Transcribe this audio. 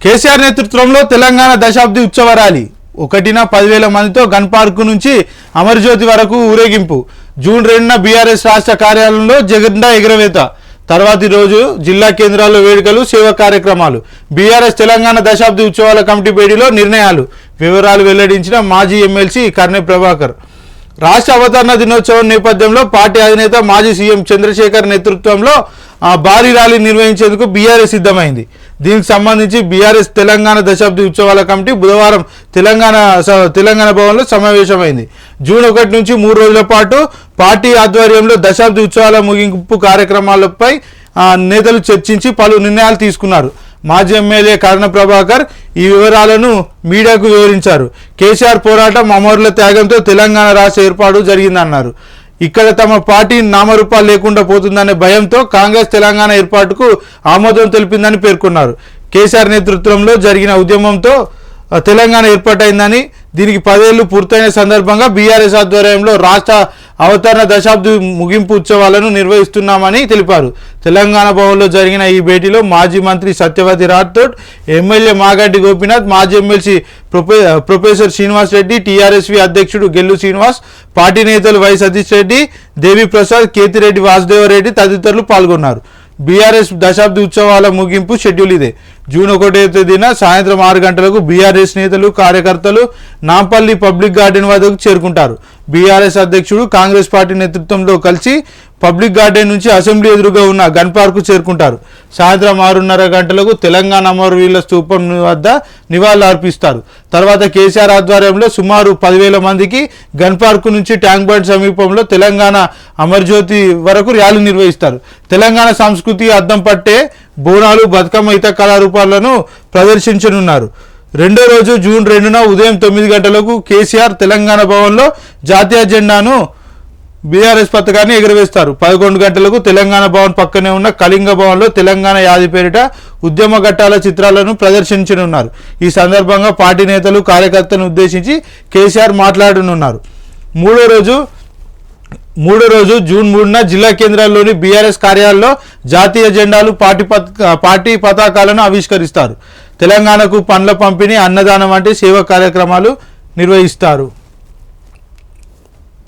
కేసీఆర్ నేతృత్వంలో తెలంగాణ దశాబ్ది ఉత్సవ ర్యాలీ 10,000 మందితో గన్ పార్క్ నుంచి అమరజ్యోతి వరకు ఊరేగింపు. జూన్ 2న బీఆర్ఎస్ రాష్ట్ర కార్యాలయంలో జెండా ఎగురవేత. తర్వాతి రోజు జిల్లా కేంద్రాల్లో వేడుకలు, సేవా కార్యక్రమాలు. బీఆర్ఎస్ తెలంగాణ దశాబ్ది ఉత్సవాల కమిటీ భేటీలో నిర్ణయాలు. వివరాలు వెల్లడించిన మాజీ ఎమ్మెల్సీ కర్నె ప్రభాకర్. రాష్ట్ర అవతరణ దినోత్సవం నేపథ్యంలో పార్టీ అధినేత మాజీ సీఎం చంద్రశేఖర్ నేతృత్వంలో భారీ ర్యాలీ నిర్వహించేందుకు బీఆర్ఎస్ సిద్ధమైంది. దీనికి సంబంధించి బీఆర్ఎస్ తెలంగాణ దశాబ్ది ఉత్సవాల కమిటీ బుధవారం తెలంగాణ భవన్లో సమావేశమైంది. జూన్ 1 నుంచి 3 రోజుల పాటు పార్టీ ఆధ్వర్యంలో దశాబ్ది ఉత్సవాల ముగింపు కార్యక్రమాలపై నేతలు చర్చించి పలు నిర్ణయాలు తీసుకున్నారు. మాజీ ఎమ్మెల్యే కర్నె ప్రభాకర్ ఈ వివరాలను మీడియాకు వివరించారు. కేసీఆర్ పోరాటం, అమరుల త్యాగంతో తెలంగాణ రాష్ట్ర ఏర్పాటు జరిగిందన్నారు. ఇక్కడ తమ పార్టీ నామరూపాలు లేకుండా పోతుందనే భయంతో కాంగ్రెస్ తెలంగాణ ఏర్పాటుకు ఆమోదం తెలిపిందని పేర్కొన్నారు. కేసీఆర్ నేతృత్వంలో జరిగిన ఉద్యమంతో తెలంగాణ ఏర్పాటైందని, దీనికి 10 ఏళ్లు పూర్తయిన సందర్భంగా బీఆర్ఎస్ ఆధ్వర్యంలో రాష్ట్ర అవతరణ దశాబ్ది ముగింపు ఉత్సవాలను నిర్వహిస్తున్నామని తెలిపారు. తెలంగాణ భవన్లో జరిగిన ఈ భేటీలో మాజీ మంత్రి సత్యవతి రాథోడ్, ఎమ్మెల్యే మాగంటి గోపీనాథ్, మాజీ MLC professor Srinivas Reddy, TRSV అధ్యక్షుడు గెల్లు శ్రీనివాస్, పార్టీ నేతలు వై సతీష్ రెడ్డి, దేవి ప్రసాద్, కేతిరెడ్డి వాసుదేవరెడ్డి తదితరులు పాల్గొన్నారు. బీఆర్ఎస్ దశాబ్ది ఉత్సవాల ముగింపు షెడ్యూల్ ఇదే. జూన్ 1వ తేదీన సాయంత్రం 6 గంటలకు బీఆర్ఎస్ నేతలు, కార్యకర్తలు నాంపల్లి పబ్లిక్ గార్డెన్ వద్దకు చేరుకుంటారు. బీఆర్ఎస్ అధ్యక్షుడు కాంగ్రెస్ పార్టీ నేతృత్వంలో కలిసి పబ్లిక్ గార్డెన్ నుంచి అసెంబ్లీ ఎదురుగా ఉన్న గన్ పార్కు చేరుకుంటారు. సాయంత్రం 6:30 గంటలకు తెలంగాణ అమరవీరుల స్తూపం వద్ద నివాళులు అర్పిస్తారు. తర్వాత కేసీఆర్ ఆధ్వర్యంలో సుమారు 10,000 మందికి గన్ పార్కు నుంచి ట్యాంక్ బండ్ సమీపంలో తెలంగాణ అమరజ్యోతి వరకు ర్యాలీ నిర్వహిస్తారు. తెలంగాణ సంస్కృతి అద్దం పట్టే బోనాలు, బతుకమ్మ ఇతర కళారూపాలను ప్రదర్శించనున్నారు. రెండో రోజు జూన్ 2న ఉదయం 9 గంటలకు కేసీఆర్ తెలంగాణ భవన్లో జాతీయ జెండాను బీఆర్ఎస్ పతాకాన్ని ఎగురవేస్తారు. 11 గంటలకు తెలంగాణ భవన్ పక్కనే ఉన్న కళింగ భవన్లో తెలంగాణ యాది పేరిట ఉద్యమ ఘట్టాల చిత్రాలను ప్రదర్శించనున్నారు. ఈ సందర్భంగా పార్టీ నేతలు, కార్యకర్తలను ఉద్దేశించి కేసీఆర్ మాట్లాడనున్నారు. మూడో రోజు జూన్ 3న జిల్లా కేంద్రాల్లోని బీఆర్ఎస్ కార్యాలయంలో జాతీయ జెండాలు, పార్టీ పతాకాలను ఆవిష్కరిస్తారు. తెలంగాణకు పండ్ల పంపిణీ, అన్నదానం వంటి సేవా కార్యక్రమాలు నిర్వహిస్తారు.